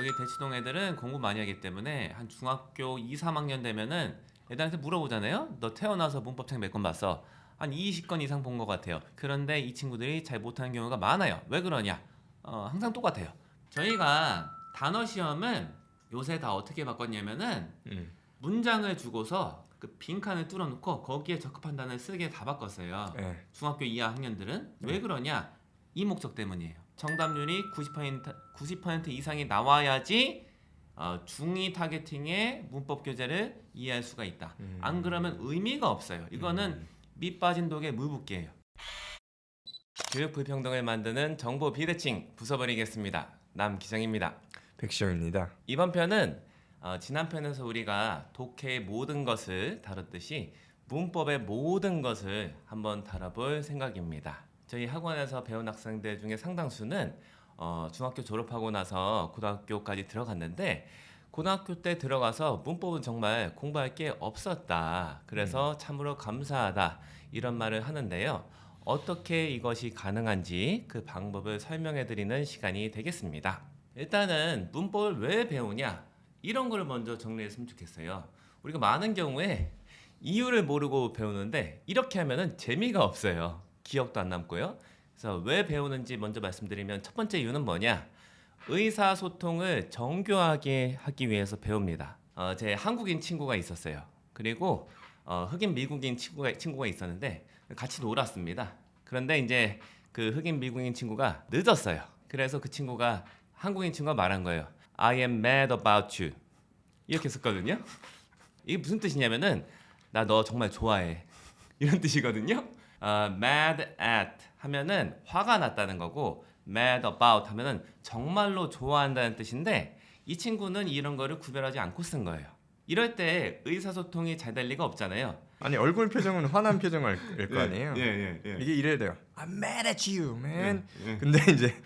여기 대치동 애들은 공부 많이 하기 때문에 한 중학교 2, 3학년 되면은 애들한테 물어보잖아요. 너 태어나서 문법책 몇 권 봤어? 한 20권 이상 본 것 같아요. 그런데 이 친구들이 잘 못하는 경우가 많아요. 왜 그러냐? 항상 똑같아요. 저희가 단어 시험은 요새 다 어떻게 바꿨냐면은 문장을 주고서 그 빈칸을 뚫어놓고 거기에 적합한 단어를 쓰게 다 바꿨어요. 네. 중학교 2하 학년들은 왜 그러냐? 이 목적 때문이에요. 정답률이 90% 이상이 나와야지 중2 타겟팅의 문법 교재를 이해할 수가 있다. 안 그러면 의미가 없어요. 이거는 밑 빠진 독의 무붓기예요. 교육 불평등을 만드는 정보 비대칭 부숴버리겠습니다. 남기정입니다. 백시영입니다. 이번 편은 지난 편에서 우리가 독해의 모든 것을 다뤘듯이 문법의 모든 것을 한번 다뤄볼 생각입니다. 저희 학원에서 배운 학생들 중에 상당수는 중학교 졸업하고 나서 고등학교까지 들어갔는데 고등학교 때 들어가서 문법은 정말 공부할 게 없었다. 그래서 참으로 감사하다. 이런 말을 하는데요. 어떻게 이것이 가능한지 그 방법을 설명해 드리는 시간이 되겠습니다. 일단은 문법을 왜 배우냐? 이런 걸 먼저 정리했으면 좋겠어요. 우리가 많은 경우에 이유를 모르고 배우는데 이렇게 하면은 재미가 없어요. 기억도 안 남고요. 그래서 왜 배우는지 먼저 말씀드리면 첫 번째 이유는 뭐냐? 의사소통을 정교하게 하기 위해서 배웁니다. 제 한국인 친구가 있었어요. 그리고 흑인 미국인 친구가 있었는데 같이 놀았습니다. 그런데 이제 그 흑인 미국인 친구가 늦었어요. 그래서 그 친구가 한국인 친구가 말한 거예요. I am mad about you. 이렇게 썼거든요. 이게 무슨 뜻이냐면은 나 너 정말 좋아해. 이런 뜻이거든요. mad at 하면은 화가 났다는 거고 mad about 하면은 정말로 좋아한다는 뜻인데 이 친구는 이런 거를 구별하지 않고 쓴 거예요. 이럴 때 의사소통이 잘 될 리가 없잖아요. 아니 얼굴 표정은 화난 표정일 거 아니에요? 예. 이게 이래야 돼요. I'm mad at you, man. 예. 근데 이제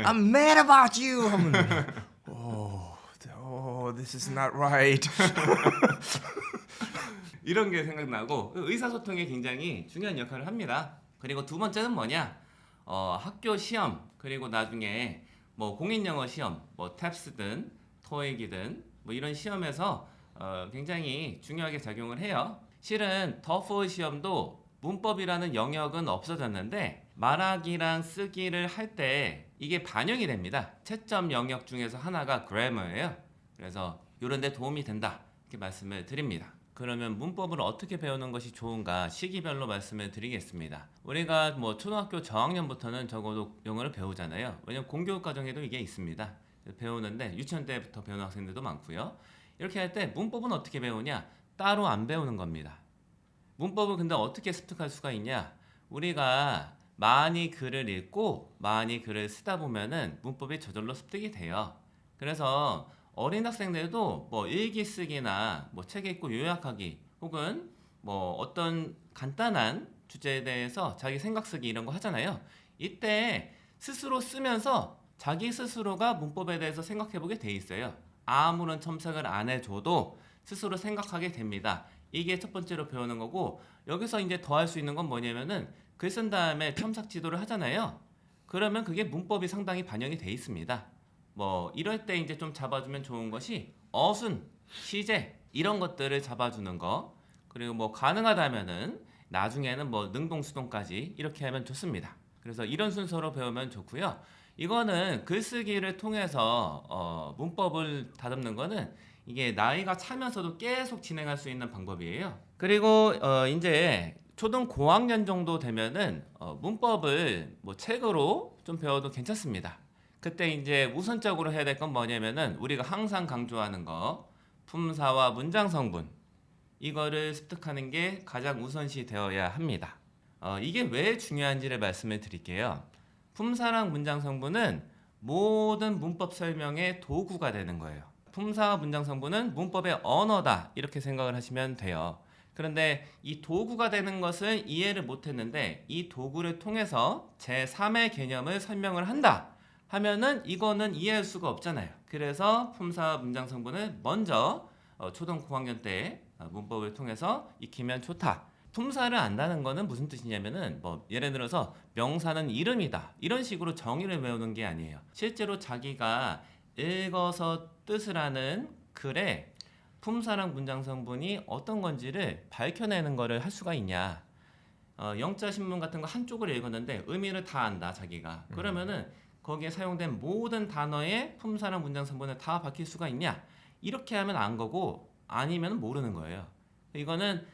I'm mad about you 하면 this is not right. 이런 게 생각나고 의사소통에 굉장히 중요한 역할을 합니다. 그리고 두 번째는 뭐냐? 학교 시험 그리고 나중에 뭐 공인영어 시험, 뭐 탭스든 토익이든 뭐 이런 시험에서 굉장히 중요하게 작용을 해요. 실은 더플 시험도 문법이라는 영역은 없어졌는데 말하기랑 쓰기를 할 때 이게 반영이 됩니다. 채점 영역 중에서 하나가 그래머예요. 그래서 이런 데 도움이 된다 이렇게 말씀을 드립니다. 그러면 문법을 어떻게 배우는 것이 좋은가 시기별로 말씀을 드리겠습니다. 우리가 뭐 초등학교 저학년부터는 적어도 영어를 배우잖아요. 왜냐면 공교육 과정에도 이게 있습니다. 배우는데 유치원 때부터 배우는 학생들도 많고요. 이렇게 할 때 문법은 어떻게 배우냐? 따로 안 배우는 겁니다. 문법을 근데 어떻게 습득할 수가 있냐? 우리가 많이 글을 읽고 많이 글을 쓰다 보면은 문법이 저절로 습득이 돼요. 그래서 어린 학생들도 뭐 일기 쓰기나 뭐 책 읽고 요약하기 혹은 뭐 어떤 간단한 주제에 대해서 자기 생각 쓰기 이런 거 하잖아요. 이때 스스로 쓰면서 자기 스스로가 문법에 대해서 생각해보게 돼 있어요. 아무런 첨삭을 안 해줘도 스스로 생각하게 됩니다. 이게 첫 번째로 배우는 거고 여기서 이제 더 할 수 있는 건 뭐냐면은 글 쓴 다음에 첨삭 지도를 하잖아요. 그러면 그게 문법이 상당히 반영이 돼 있습니다. 뭐 이럴 때 이제 좀 잡아주면 좋은 것이 어순, 시제 이런 것들을 잡아주는 거 그리고 뭐 가능하다면은 나중에는 뭐 능동수동까지 이렇게 하면 좋습니다. 그래서 이런 순서로 배우면 좋고요. 이거는 글쓰기를 통해서 문법을 다듬는 거는 이게 나이가 차면서도 계속 진행할 수 있는 방법이에요. 그리고 이제 초등 고학년 정도 되면은 문법을 뭐 책으로 좀 배워도 괜찮습니다. 그때 이제 우선적으로 해야 될 건 뭐냐면은 우리가 항상 강조하는 거 품사와 문장 성분 이거를 습득하는 게 가장 우선시 되어야 합니다. 이게 왜 중요한지를 말씀을 드릴게요. 품사랑 문장 성분은 모든 문법 설명의 도구가 되는 거예요. 품사와 문장 성분은 문법의 언어다 이렇게 생각을 하시면 돼요. 그런데 이 도구가 되는 것을 이해를 못했는데 이 도구를 통해서 제3의 개념을 설명을 한다 하면은 이거는 이해할 수가 없잖아요. 그래서 품사와 문장 성분을 먼저 초등 고학년 때 문법을 통해서 익히면 좋다. 품사를 안다는 거는 무슨 뜻이냐면은 뭐 예를 들어서 명사는 이름이다 이런 식으로 정의를 외우는 게 아니에요. 실제로 자기가 읽어서 뜻을 아는 글에 품사랑 문장 성분이 어떤 건지를 밝혀내는 거를 할 수가 있냐. 영자 신문 같은 거 한쪽을 읽었는데 의미를 다 안다 자기가. 그러면은 거기에 사용된 모든 단어의 품사랑 문장 성분을 다 밝힐 수가 있냐? 이렇게 하면 안 거고 아니면 모르는 거예요. 이거는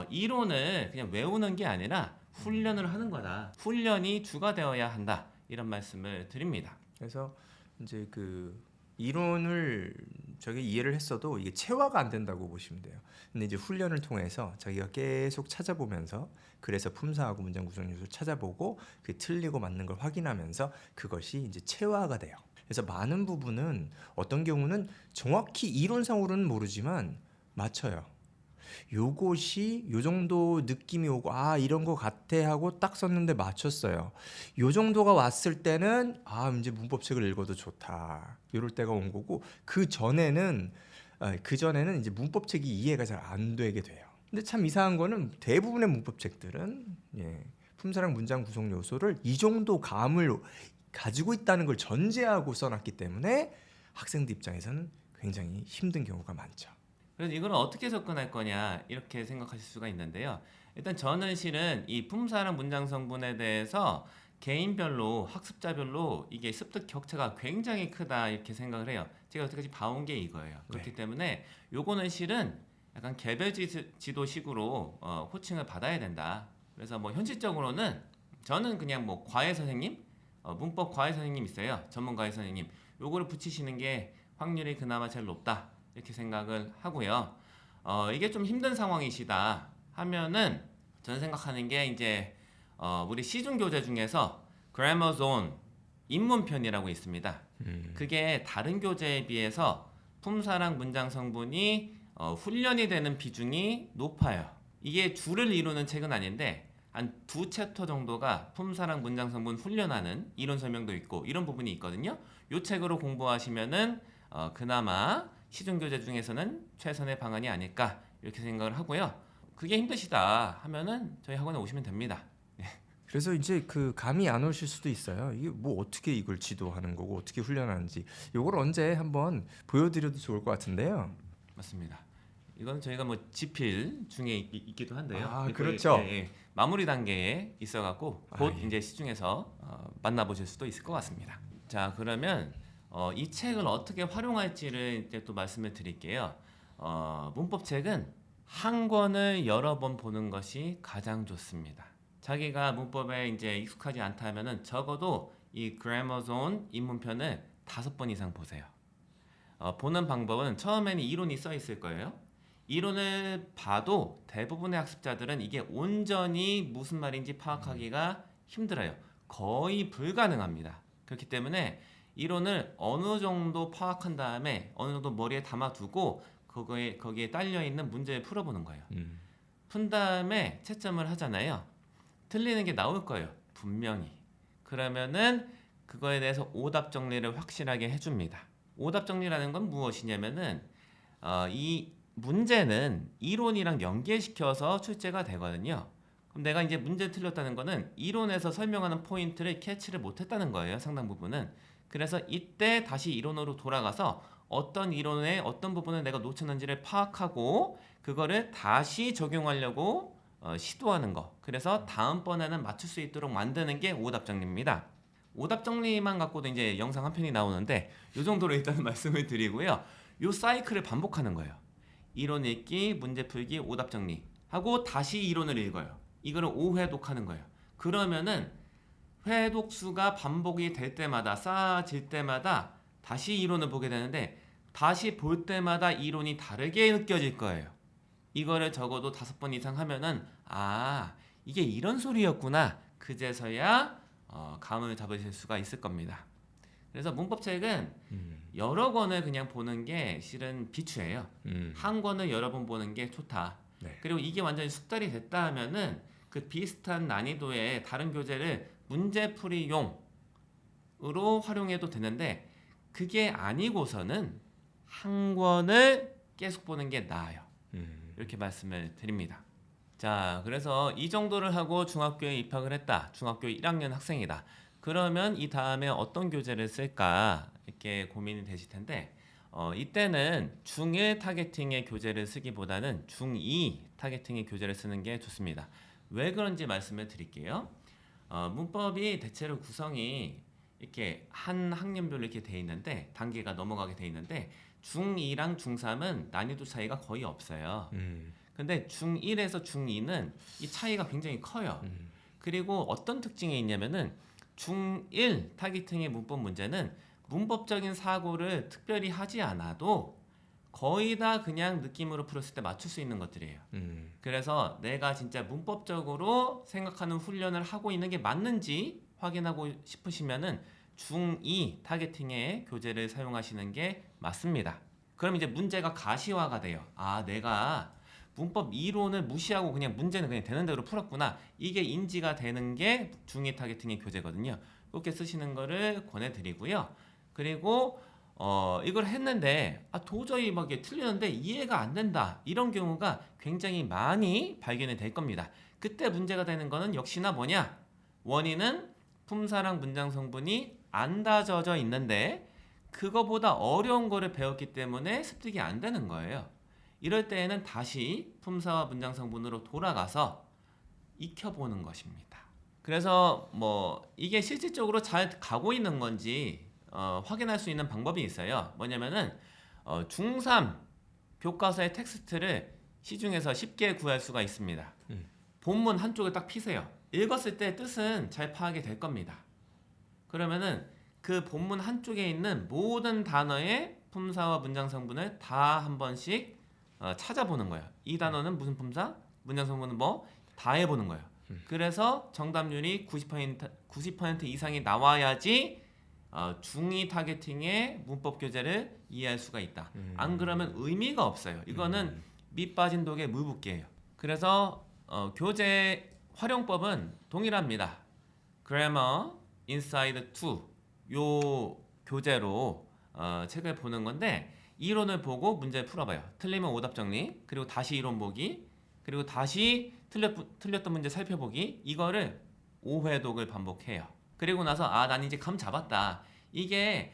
이론을 그냥 외우는 게 아니라 훈련을 하는 거다. 훈련이 주가 되어야 한다. 이런 말씀을 드립니다. 그래서 이제 그 이론을 저기 이해를 했어도 이게 체화가 안 된다고 보시면 돼요. 근데 이제 훈련을 통해서 자기가 계속 찾아보면서 그래서 품사하고 문장 구성 요소를 찾아보고 그 틀리고 맞는 걸 확인하면서 그것이 이제 체화가 돼요. 그래서 많은 부분은 어떤 경우는 정확히 이론상으로는 모르지만 맞춰요. 요것이 요 정도 느낌이 오고 아 이런 거 같아 하고 딱 썼는데 맞췄어요. 요 정도가 왔을 때는 아 이제 문법책을 읽어도 좋다. 요럴 때가 온 거고 그 전에는 이제 문법책이 이해가 잘 안 되게 돼요. 근데 참 이상한 거는 대부분의 문법책들은 품사랑 문장 구성 요소를 이 정도 감을 가지고 있다는 걸 전제하고 써놨기 때문에 학생들 입장에서는 굉장히 힘든 경우가 많죠. 그래서 이걸 어떻게 접근할 거냐 이렇게 생각하실 수가 있는데요. 일단 저는 실은 이 품사랑 문장 성분에 대해서 개인별로 학습자별로 이게 습득 격차가 굉장히 크다 이렇게 생각을 해요. 제가 여태까지 봐온 게 이거예요. 그렇기 때문에 요거는 실은 약간 개별 지도식으로 호칭을 받아야 된다. 그래서 뭐 현실적으로는 저는 그냥 뭐 과외 선생님, 문법 과외 선생님 있어요. 전문 과외 선생님. 요거를 붙이시는 게 확률이 그나마 제일 높다. 이렇게 생각을 하고요. 이게 좀 힘든 상황이시다 하면은 저는 생각하는 게 이제 우리 시중 교재 중에서 Grammar Zone 입문편이라고 있습니다. 그게 다른 교재에 비해서 품사랑 문장 성분이 훈련이 되는 비중이 높아요. 이게 주를 이루는 책은 아닌데 한 2챕터 정도가 품사랑 문장 성분 훈련하는 이론 설명도 있고 이런 부분이 있거든요. 이 책으로 공부하시면은 그나마 시중 교재 중에서는 최선의 방안이 아닐까 이렇게 생각을 하고요. 그게 힘드시다 하면은 저희 학원에 오시면 됩니다. 그래서 이제 그 감이 안 오실 수도 있어요. 이게 뭐 어떻게 이걸 지도하는 거고 어떻게 훈련하는지 이걸 언제 한번 보여드려도 좋을 것 같은데요. 맞습니다. 이건 저희가 뭐 지필 중에 있기도 한데요. 아, 거의, 그렇죠. 마무리 단계에 있어갖고 곧 예. 이제 시중에서 만나보실 수도 있을 것 같습니다. 자 그러면 이 책을 어떻게 활용할지를 이제 또 말씀을 드릴게요. 문법책은 한 권을 여러 번 보는 것이 가장 좋습니다. 자기가 문법에 이제 익숙하지 않다 하면은 적어도 이 Grammar Zone 입문편을 5번 이상 보세요. 보는 방법은 처음에는 이론이 써 있을 거예요. 이론을 봐도 대부분의 학습자들은 이게 온전히 무슨 말인지 파악하기가 힘들어요. 거의 불가능합니다. 그렇기 때문에 이론을 어느 정도 파악한 다음에 어느 정도 머리에 담아두고 거기에 딸려 있는 문제를 풀어보는 거예요. 푼 다음에 채점을 하잖아요. 틀리는 게 나올 거예요. 분명히. 그러면은 그거에 대해서 오답 정리를 확실하게 해줍니다. 오답 정리라는 건 무엇이냐면은 이 문제는 이론이랑 연계시켜서 출제가 되거든요. 그럼 내가 이제 문제 틀렸다는 거는 이론에서 설명하는 포인트를 캐치를 못했다는 거예요. 상당 부분은. 그래서 이때 다시 이론으로 돌아가서 어떤 이론의 어떤 부분을 내가 놓쳤는지를 파악하고 그거를 다시 적용하려고 시도하는 거. 그래서 다음번에는 맞출 수 있도록 만드는 게 오답 정리입니다. 오답 정리만 갖고도 이제 영상 한 편이 나오는데 이 정도로 일단 말씀을 드리고요. 이 사이클을 반복하는 거예요. 이론 읽기, 문제 풀기, 오답 정리 하고 다시 이론을 읽어요. 이거를 5회독 하는 거예요. 그러면은 회독 수가 반복이 될 때마다 쌓아질 때마다 다시 이론을 보게 되는데 다시 볼 때마다 이론이 다르게 느껴질 거예요. 이거를 적어도 5번 이상 하면은 아 이게 이런 소리였구나 그제서야 감을 잡으실 수가 있을 겁니다. 그래서 문법책은 여러 권을 그냥 보는 게 실은 비추예요. 한 권을 여러 번 보는 게 좋다. 네. 그리고 이게 완전히 숙달이 됐다 하면은 그 비슷한 난이도의 다른 교재를 문제풀이용으로 활용해도 되는데 그게 아니고서는 한 권을 계속 보는 게 나아요. 이렇게 말씀을 드립니다. 자, 그래서 이 정도를 하고 중학교에 입학을 했다. 중학교 1학년 학생이다. 그러면 이 다음에 어떤 교재를 쓸까 이렇게 고민이 되실 텐데 이때는 중1 타겟팅의 교재를 쓰기보다는 중2 타겟팅의 교재를 쓰는 게 좋습니다. 왜 그런지 말씀을 드릴게요. 문법이 대체로 구성이 이렇게 한 학년별로 이렇게 돼 있는데 단계가 넘어가게 돼 있는데 중2랑 중3은 난이도 차이가 거의 없어요. 근데 중1에서 중2는 이 차이가 굉장히 커요. 그리고 어떤 특징이 있냐면은 중1 타겟팅의 문법 문제는 문법적인 사고를 특별히 하지 않아도 거의 다 그냥 느낌으로 풀었을 때 맞출 수 있는 것들이에요. 그래서 내가 진짜 문법적으로 생각하는 훈련을 하고 있는 게 맞는지 확인하고 싶으시면은 중2 타겟팅의 교재를 사용하시는 게 맞습니다. 그럼 이제 문제가 가시화가 돼요. 아, 내가 문법 이론을 무시하고 그냥 문제는 그냥 되는 대로 풀었구나. 이게 인지가 되는 게 중2 타겟팅의 교재거든요. 그렇게 쓰시는 거를 권해드리고요. 그리고 이걸 했는데 도저히 막 이게 틀리는데 이해가 안 된다. 이런 경우가 굉장히 많이 발견이 될 겁니다. 그때 문제가 되는 거는 역시나 뭐냐? 원인은 품사랑 문장 성분이 안 다져져 있는데 그거보다 어려운 거를 배웠기 때문에 습득이 안 되는 거예요. 이럴 때에는 다시 품사와 문장 성분으로 돌아가서 익혀보는 것입니다. 그래서 뭐 이게 실질적으로 잘 가고 있는 건지 확인할 수 있는 방법이 있어요. 뭐냐면은 중3 교과서의 텍스트를 시중에서 쉽게 구할 수가 있습니다. 본문 한쪽을 딱 피세요. 읽었을 때 뜻은 잘 파악이 될 겁니다. 그러면은 그 본문 한쪽에 있는 모든 단어의 품사와 문장 성분을 다 한 번씩 찾아보는 거예요. 이 단어는 무슨 품사? 문장 성분은 뭐? 다 해보는 거예요. 그래서 정답률이 90% 이상이 나와야지 중2 타겟팅의 문법 교재를 이해할 수가 있다. 안 그러면 의미가 없어요. 이거는 밑 빠진 독에 물 붓기예요. 그래서 교재 활용법은 동일합니다. Grammar Inside 2 요 교재로 책을 보는 건데 이론을 보고 문제를 풀어봐요. 틀리면 오답 정리, 그리고 다시 이론 보기, 그리고 다시 틀렸던 문제 살펴보기. 이거를 5회독을 반복해요. 그리고 나서 난 이제 감 잡았다. 이게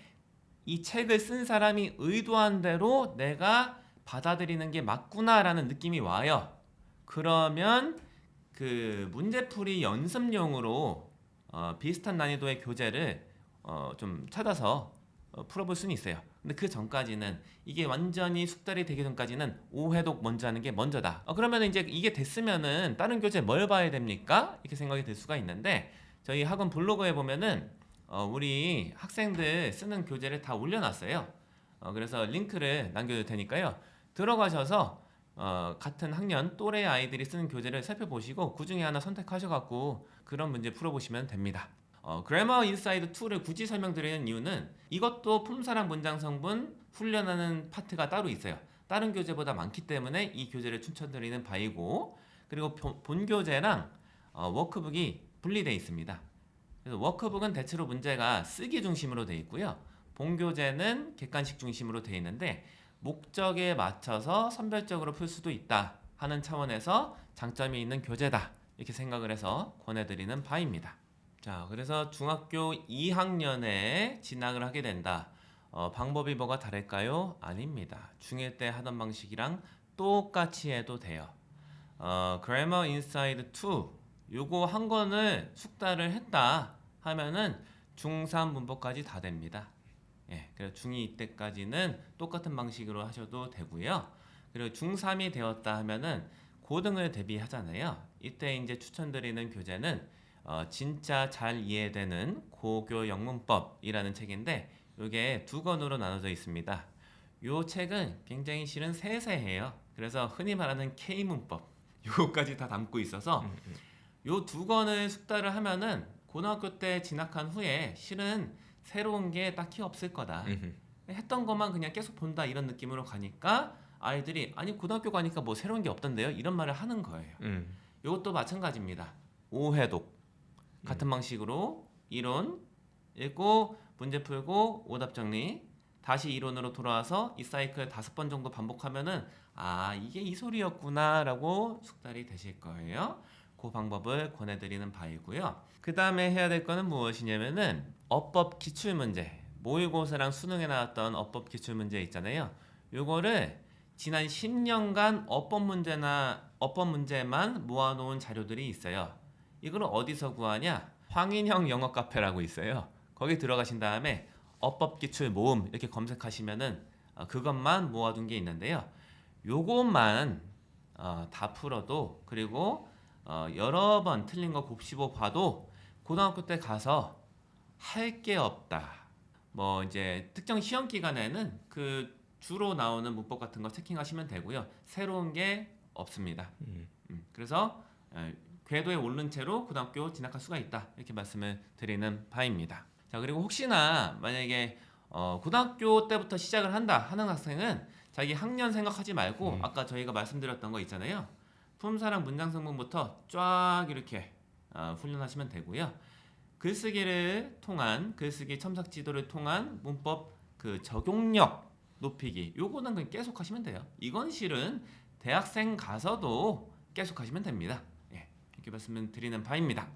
이 책을 쓴 사람이 의도한 대로 내가 받아들이는 게 맞구나라는 느낌이 와요. 그러면 그 문제풀이 연습용으로 비슷한 난이도의 교재를 좀 찾아서 풀어볼 수는 있어요. 근데 그 전까지는 이게 완전히 숙달이 되기 전까지는 5회독 먼저 하는 게 먼저다. 그러면 이제 이게 됐으면은 다른 교재 뭘 봐야 됩니까? 이렇게 생각이 들 수가 있는데 저희 학원 블로그에 보면은 우리 학생들 쓰는 교재를 다 올려놨어요. 그래서 링크를 남겨둘 테니까요. 들어가셔서 같은 학년 또래 아이들이 쓰는 교재를 살펴보시고 그 중에 하나 선택하셔갖고 그런 문제 풀어보시면 됩니다. Grammar Inside 2를 굳이 설명드리는 이유는 이것도 품사랑 문장 성분 훈련하는 파트가 따로 있어요. 다른 교재보다 많기 때문에 이 교재를 추천드리는 바이고, 그리고 본 교재랑 워크북이 분리되어 있습니다. 그래서 워크북은 대체로 문제가 쓰기 중심으로 되어 있고요. 본 교재는 객관식 중심으로 되어 있는데 목적에 맞춰서 선별적으로 풀 수도 있다 하는 차원에서 장점이 있는 교재다 이렇게 생각을 해서 권해드리는 바입니다. 자, 그래서 중학교 2학년에 진학을 하게 된다. 방법이 뭐가 다를까요? 아닙니다. 중1 때 하던 방식이랑 똑같이 해도 돼요. Grammar Inside 2 요거 한 권을 숙달을 했다 하면은 중3 문법까지 다 됩니다. 예, 그래서 중2 때까지는 똑같은 방식으로 하셔도 되고요. 그리고 중3이 되었다 하면은 고등을 대비하잖아요. 이때 이제 추천드리는 교재는 진짜 잘 이해되는 고교 영문법이라는 책인데 이게 두 권으로 나눠져 있습니다. 이 책은 굉장히 실은 세세해요. 그래서 흔히 말하는 K문법 요거까지 다 담고 있어서 요 두 권을 숙달을 하면은 고등학교 때 진학한 후에 실은 새로운 게 딱히 없을 거다. 했던 것만 그냥 계속 본다 이런 느낌으로 가니까 아이들이 아니 고등학교 가니까 뭐 새로운 게 없던데요? 이런 말을 하는 거예요. 이것도 마찬가지입니다. 5회독 같은 방식으로 이론 읽고 문제 풀고 오답 정리 다시 이론으로 돌아와서 이 사이클 5번 정도 반복하면은 이게 이 소리였구나 라고 숙달이 되실 거예요. 그 방법을 권해드리는 바이고요. 그 다음에 해야 될 거는 무엇이냐면은 어법 기출문제, 모의고사랑 수능에 나왔던 어법 기출문제 있잖아요. 요거를 지난 10년간 어법 문제만 모아놓은 자료들이 있어요. 이거를 어디서 구하냐? 황인형 영어 카페라고 있어요. 거기 들어가신 다음에 어법 기출 모음 이렇게 검색하시면은 그것만 모아둔 게 있는데요. 요것만 다 풀어도, 그리고 여러 번 틀린 거 곱씹어 봐도 고등학교 때 가서 할 게 없다. 뭐 이제 특정 시험 기간에는 그 주로 나오는 문법 같은 거 체킹하시면 되고요. 새로운 게 없습니다. 그래서 궤도에 오른 채로 고등학교 진학할 수가 있다. 이렇게 말씀을 드리는 바입니다. 자, 그리고 혹시나 만약에 고등학교 때부터 시작을 한다 하는 학생은 자기 학년 생각하지 말고 아까 저희가 말씀드렸던 거 있잖아요. 품사랑 문장 성분부터 쫙 이렇게 훈련하시면 되고요. 글쓰기를 통한 글쓰기 첨삭 지도를 통한 문법 그 적용력 높이기, 요거는 그냥 계속 하시면 돼요. 이건 실은 대학생 가서도 계속 하시면 됩니다. 예, 이렇게 말씀을 드리는 바입니다.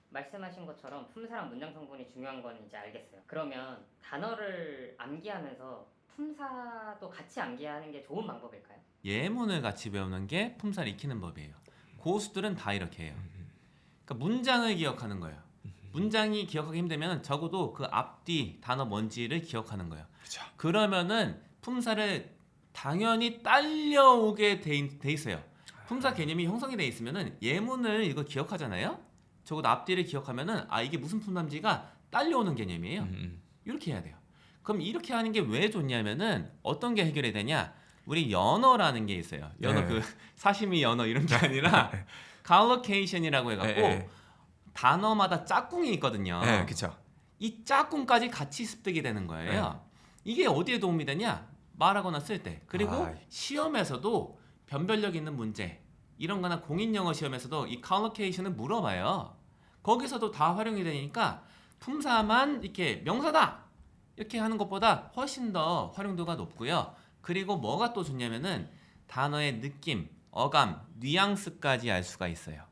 말씀하신 것처럼 품사랑 문장 성분이 중요한 건 이제 알겠어요. 그러면 단어를 암기하면서 품사도 같이 암기하는 게 좋은 방법일까요? 예문을 같이 배우는 게 품사를 익히는 법이에요. 고수들은 다 이렇게 해요. 그러니까 문장을 기억하는 거예요. 문장이 기억하기 힘들면 적어도 그 앞뒤 단어 뭔지를 기억하는 거예요. 그렇죠. 그러면은 품사를 당연히 딸려오게 돼 있어요. 품사 개념이 형성이 돼 있으면은 예문을 이거 기억하잖아요. 적어도 앞뒤를 기억하면은 이게 무슨 품사인지가 딸려오는 개념이에요. 이렇게 해야 돼요. 그럼 이렇게 하는 게 왜 좋냐면은 어떤 게 해결이 되냐? 우리 연어라는 게 있어요. 연어 네. 그 사시미 연어 이런 게 아니라 collocation이라고 해갖고 단어마다 짝꿍이 있거든요. 네, 그렇죠. 이 짝꿍까지 같이 습득이 되는 거예요. 이게 어디에 도움이 되냐? 말하거나 쓸 때. 그리고 시험에서도 변별력 있는 문제 이런 거나 공인영어 시험에서도 이 collocation을 물어봐요. 거기서도 다 활용이 되니까 품사만 이렇게 명사다 이렇게 하는 것보다 훨씬 더 활용도가 높고요. 그리고 뭐가 또 좋냐면은 단어의 느낌, 어감, 뉘앙스까지 알 수가 있어요.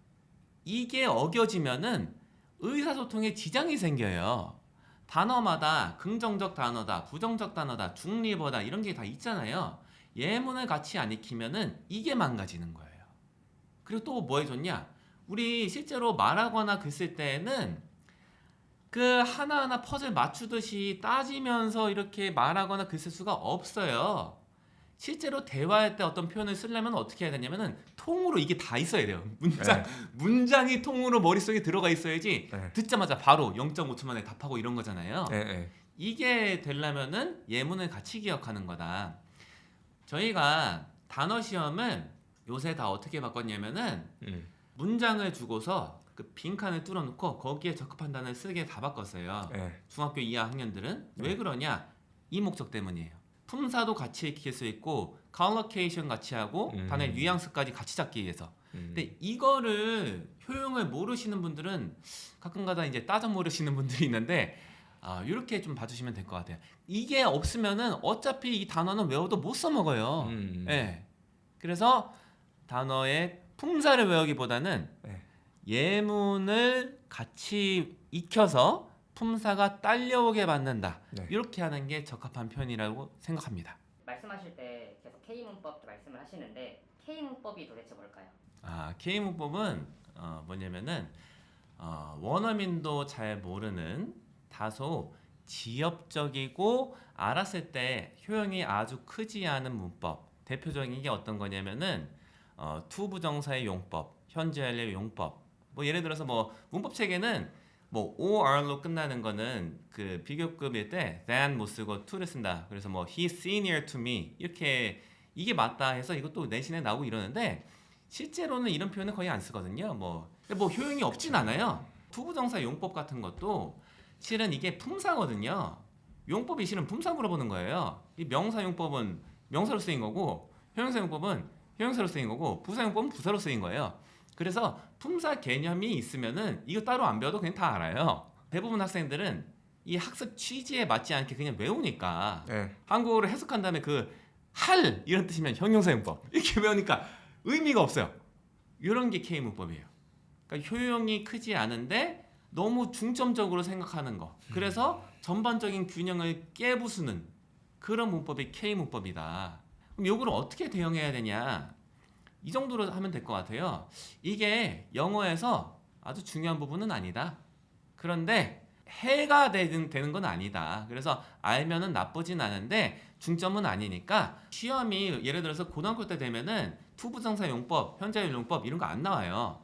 이게 어겨지면은 의사소통에 지장이 생겨요. 단어마다 긍정적 단어다, 부정적 단어다, 중립어다 이런 게 다 있잖아요. 예문을 같이 안 익히면은 이게 망가지는 거예요. 그리고 또 뭐에 좋냐? 우리 실제로 말하거나 글 쓸 때는 그 하나하나 퍼즐 맞추듯이 따지면서 이렇게 말하거나 글 쓸 수가 없어요. 실제로 대화할 때 어떤 표현을 쓰려면 어떻게 해야 되냐면은 통으로 이게 다 있어야 돼요. 문장이 통으로 머릿속에 들어가 있어야지 듣자마자 바로 0.5초 만에 답하고 이런 거잖아요. 이게 되려면은 예문을 같이 기억하는 거다. 저희가 단어 시험은 요새 다 어떻게 바꿨냐면은 문장을 주고서 그 빈칸을 뚫어놓고 거기에 적합한 단어를 쓰게 다 바꿨어요. 중학교 이하 학년들은 왜 그러냐? 이 목적 때문이에요. 품사도 같이 익힐 수 있고 collocation 같이 하고 단어의 뉘앙스까지 같이 잡기 위해서. 근데 이거를 효용을 모르시는 분들은 가끔가다 이제 따져 모르시는 분들이 있는데 이렇게 좀 봐주시면 될 것 같아요. 이게 없으면은 어차피 이 단어는 외워도 못 써먹어요. 네. 그래서 단어의 품사를 외우기보다는 예문을 같이 익혀서 품사가 딸려오게 만든다. 이렇게 하는 게 적합한 표현이라고 생각합니다. 말씀하실 때 계속 K문법도 말씀을 하시는데 K문법이 도대체 뭘까요? K문법은 뭐냐면은 원어민도 잘 모르는 다소 지엽적이고 알았을 때 효용이 아주 크지 않은 문법. 대표적인 게 어떤 거냐면은 투부정사의 용법, 현재 완료의 용법. 뭐 예를 들어서 뭐 문법 체계는 뭐 or로 끝나는 거는 그 비교급일 때 than 못 쓰고 to를 쓴다. 그래서 뭐 he's senior to me 이렇게 이게 맞다 해서 이것도 내신에 나오고 이러는데 실제로는 이런 표현은 거의 안 쓰거든요. 뭐 효용이 없진 않아요. 투부정사 용법 같은 것도 실은 이게 품사거든요. 용법이 실은 품사 물어보는 거예요. 이 명사 용법은 명사로 쓰인 거고 형용사 용법은 형용사로 쓰인 거고 부사 용법은 부사로 쓰인 거예요. 그래서 품사 개념이 있으면은 이거 따로 안 배워도 그냥 다 알아요. 대부분 학생들은 이 학습 취지에 맞지 않게 그냥 외우니까 한국어로 해석한 다음에 그 할 이런 뜻이면 형용사 용법 이렇게 외우니까 의미가 없어요. 이런 게 K 문법이에요. 그러니까 효용이 크지 않은데 너무 중점적으로 생각하는 거. 그래서 전반적인 균형을 깨부수는 그런 문법이 K 문법이다. 그럼 요거를 어떻게 대응해야 되냐? 이 정도로 하면 될 것 같아요. 이게 영어에서 아주 중요한 부분은 아니다. 그런데 해가 되는 건 아니다. 그래서 알면은 나쁘진 않은데 중점은 아니니까 시험이 예를 들어서 고등학교 때 되면은 투부정사 용법, 현재일 용법 이런 거 안 나와요.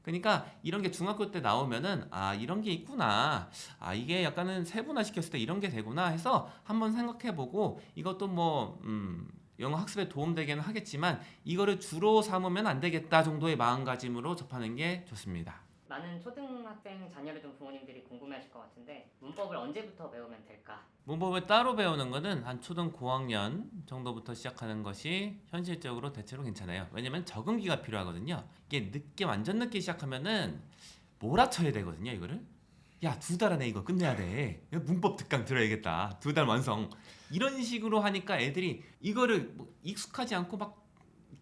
그러니까 이런 게 중학교 때 나오면은 아 이런 게 있구나, 아 이게 약간은 세분화 시켰을 때 이런 게 되구나 해서 한번 생각해보고 이것도 뭐 영어 학습에 도움되기는 하겠지만 이거를 주로 삼으면 안 되겠다 정도의 마음가짐으로 접하는 게 좋습니다. 많은 초등학생 자녀를 둔 부모님들이 궁금해하실 것 같은데 문법을 언제부터 배우면 될까? 문법을 따로 배우는 거는 한 초등 고학년 정도부터 시작하는 것이 현실적으로 대체로 괜찮아요. 왜냐면 적응기가 필요하거든요. 이게 늦게 완전 늦게 시작하면은 몰아쳐야 되거든요. 이거를 야 2달 안에 이거 끝내야 돼. 문법 특강 들어야겠다. 2달 완성. 이런 식으로 하니까 애들이 이거를 뭐 익숙하지 않고 막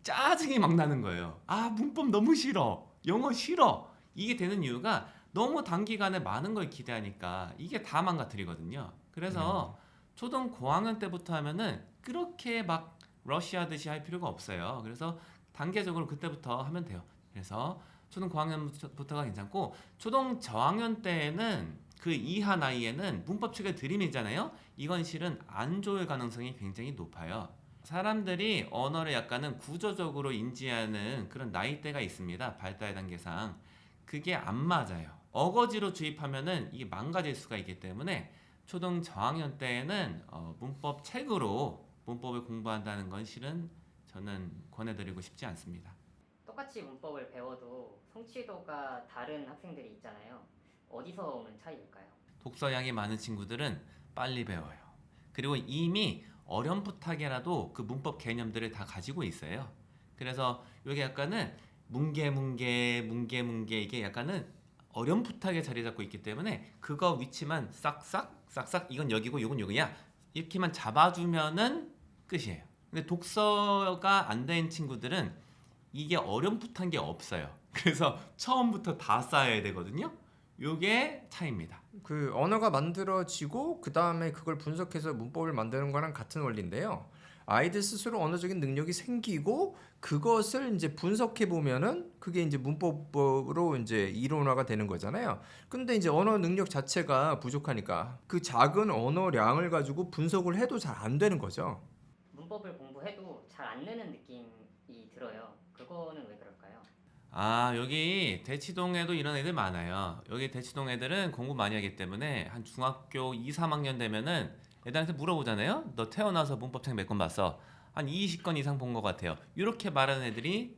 짜증이 막 나는 거예요. 아 문법 너무 싫어. 영어 싫어. 이게 되는 이유가 너무 단기간에 많은 걸 기대하니까 이게 다 망가뜨리거든요. 그래서 초등 고학년 때부터 하면은 그렇게 막 러시하듯이 할 필요가 없어요. 그래서 단계적으로 그때부터 하면 돼요. 그래서 초등 고학년부터가 괜찮고 초등 저학년 때에는 그 이하 나이에는 문법 측의 들이밀잖아요. 이건 실은 안 좋을 가능성이 굉장히 높아요. 사람들이 언어를 약간은 구조적으로 인지하는 그런 나이대가 있습니다. 발달 단계상. 그게 안 맞아요. 어거지로 주입하면은 이게 망가질 수가 있기 때문에 초등 저학년 때에는 문법 책으로 문법을 공부한다는 건 실은 저는 권해드리고 싶지 않습니다. 똑같이 문법을 배워도 성취도가 다른 학생들이 있잖아요. 어디서 오는 차이일까요? 독서량이 많은 친구들은 빨리 배워요. 그리고 이미 어렴풋하게라도 그 문법 개념들을 다 가지고 있어요. 그래서 이게 약간은 뭉게 이게 약간은 어렴풋하게 자리 잡고 있기 때문에 그거 위치만 싹싹 이건 여기고 이건 여기야 이렇게만 잡아주면은 끝이에요. 근데 독서가 안 된 친구들은 이게 어렴풋한 게 없어요. 그래서 처음부터 다 쌓아야 되거든요. 요게 차이입니다. 그 언어가 만들어지고 그 다음에 그걸 분석해서 문법을 만드는 거랑 같은 원리인데요. 아이들 스스로 언어적인 능력이 생기고 그것을 이제 분석해 보면은 그게 이제 문법으로 이제 이론화가 되는 거잖아요. 근데 이제 언어 능력 자체가 부족하니까 그 작은 언어량을 가지고 분석을 해도 잘 안 되는 거죠. 문법을 공부해도 잘 안 느는 느낌이 들어요. 그거는 왜 그럴까요? 아 여기 대치동에도 이런 애들 많아요. 여기 대치동 애들은 공부 많이 하기 때문에 한 중학교 2, 3학년 되면은 애들한테 물어보잖아요. 너 태어나서 문법책 몇 권 봤어? 한 20권 이상 본 것 같아요. 이렇게 말하는 애들이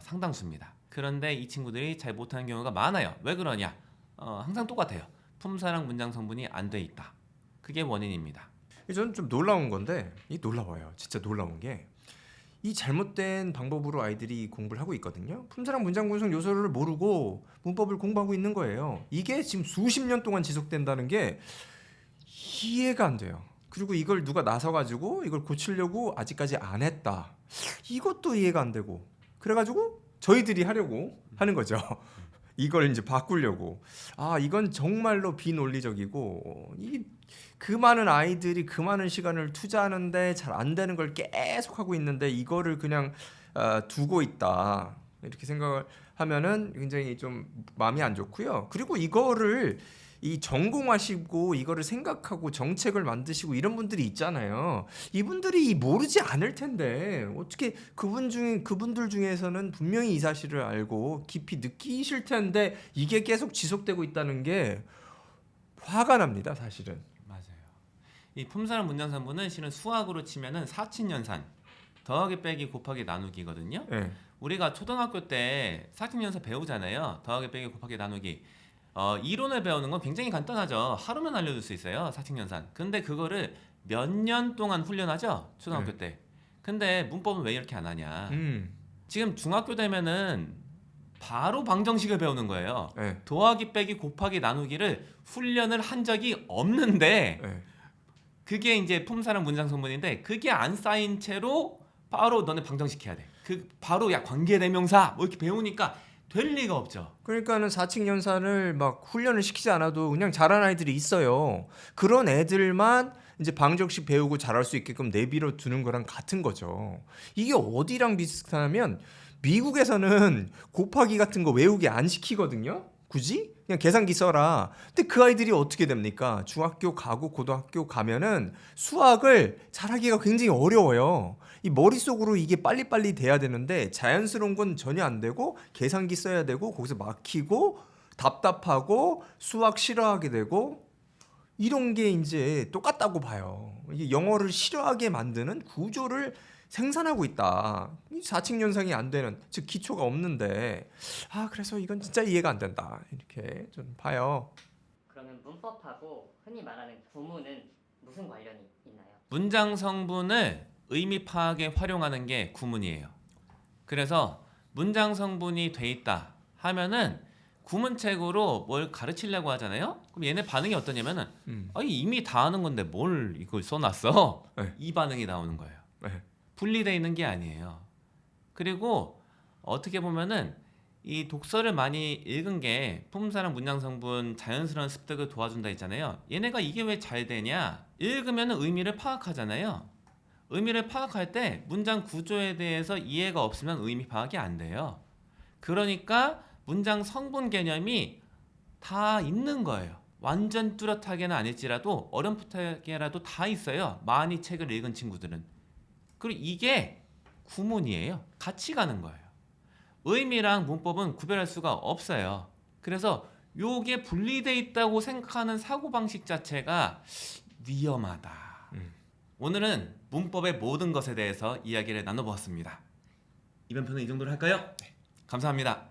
상당수입니다. 그런데 이 친구들이 잘 못하는 경우가 많아요. 왜 그러냐? 항상 똑같아요. 품사랑 문장 성분이 안 돼 있다. 그게 원인입니다. 저는 좀 놀라운 건데 이 놀라워요. 진짜 놀라운 게 이 잘못된 방법으로 아이들이 공부를 하고 있거든요. 품사랑 문장 구성 요소를 모르고 문법을 공부하고 있는 거예요. 이게 지금 수십 년 동안 지속된다는 게 이해가 안 돼요. 그리고 이걸 누가 나서가지고 이걸 고치려고 아직까지 안 했다. 이것도 이해가 안 되고 그래가지고 저희들이 하려고 하는 거죠. 이걸 이제 바꾸려고. 아 이건 정말로 비논리적이고 그 많은 아이들이 그 많은 시간을 투자하는데 잘 안 되는 걸 계속 하고 있는데 이거를 그냥 두고 있다 이렇게 생각을 하면은 굉장히 좀 마음이 안 좋고요. 그리고 이거를 이 전공하시고 이거를 생각하고 정책을 만드시고 이런 분들이 있잖아요. 이분들이 모르지 않을 텐데 어떻게 그분들 중에서는 분명히 이 사실을 알고 깊이 느끼실 텐데 이게 계속 지속되고 있다는 게 화가 납니다, 사실은. 맞아요. 이 품사랑 문장 성분은 실은 수학으로 치면은 사칙연산 더하기 빼기 곱하기 나누기거든요. 네. 우리가 초등학교 때 사칙연산 배우잖아요. 더하기 빼기 곱하기 나누기. 이론을 배우는 건 굉장히 간단하죠. 하루면 알려줄 수 있어요. 사칙연산. 근데 그거를 몇 년 동안 훈련하죠. 초등학교 때. 근데 문법은 왜 이렇게 안 하냐. 지금 중학교 되면은 바로 방정식을 배우는 거예요. 네. 더하기 빼기 곱하기 나누기를 훈련을 한 적이 없는데 네. 그게 이제 품사랑 문장 성분인데 그게 안 쌓인 채로 바로 너네 방정식 해야 돼. 그 바로 야 관계대명사 뭐 이렇게 배우니까 될 리가 없죠. 그러니까는 4칙 연사를 막 훈련을 시키지 않아도 그냥 잘하는 아이들이 있어요. 그런 애들만 이제 방정식 배우고 잘할 수 있게끔 내비로 두는 거랑 같은 거죠. 이게 어디랑 비슷하냐면 미국에서는 곱하기 같은 거 외우게 안 시키거든요. 굳이 그냥 계산기 써라. 근데 그 아이들이 어떻게 됩니까? 중학교 가고 고등학교 가면은 수학을 잘하기가 굉장히 어려워요. 이 머릿속으로 이게 빨리빨리 돼야 되는데 자연스러운 건 전혀 안 되고 계산기 써야 되고 거기서 막히고 답답하고 수학 싫어하게 되고 이런 게 이제 똑같다고 봐요. 이게 영어를 싫어하게 만드는 구조를 생산하고 있다. 이 4칙 연상이 안 되는, 즉 기초가 없는데 그래서 이건 진짜 이해가 안 된다. 이렇게 좀 봐요. 그러면 문법하고 흔히 말하는 구문은 무슨 관련이 있나요? 문장 성분을 의미 파악에 활용하는 게 구문이에요. 그래서 문장 성분이 돼 있다 하면은 구문책으로 뭘 가르치려고 하잖아요. 그럼 얘네 반응이 어떠냐면은 이미 다 아는 건데 뭘 이걸 써놨어? 네. 이 반응이 나오는 거예요. 네. 분리되어 있는 게 아니에요. 그리고 어떻게 보면은 이 독서를 많이 읽은 게 품사랑 문장 성분 자연스러운 습득을 도와준다 했잖아요. 얘네가 이게 왜 잘 되냐? 읽으면 의미를 파악하잖아요. 의미를 파악할 때 문장 구조에 대해서 이해가 없으면 의미 파악이 안 돼요. 그러니까 문장 성분 개념이 다 있는 거예요. 완전 뚜렷하게는 아닐지라도 어렴풋하게라도 다 있어요. 많이 책을 읽은 친구들은. 그리고 이게 구문이에요. 같이 가는 거예요. 의미랑 문법은 구별할 수가 없어요. 그래서 요게 분리돼 있다고 생각하는 사고방식 자체가 위험하다. 오늘은 문법의 모든 것에 대해서 이야기를 나눠보았습니다. 이번 편은 이 정도로 할까요? 네. 감사합니다.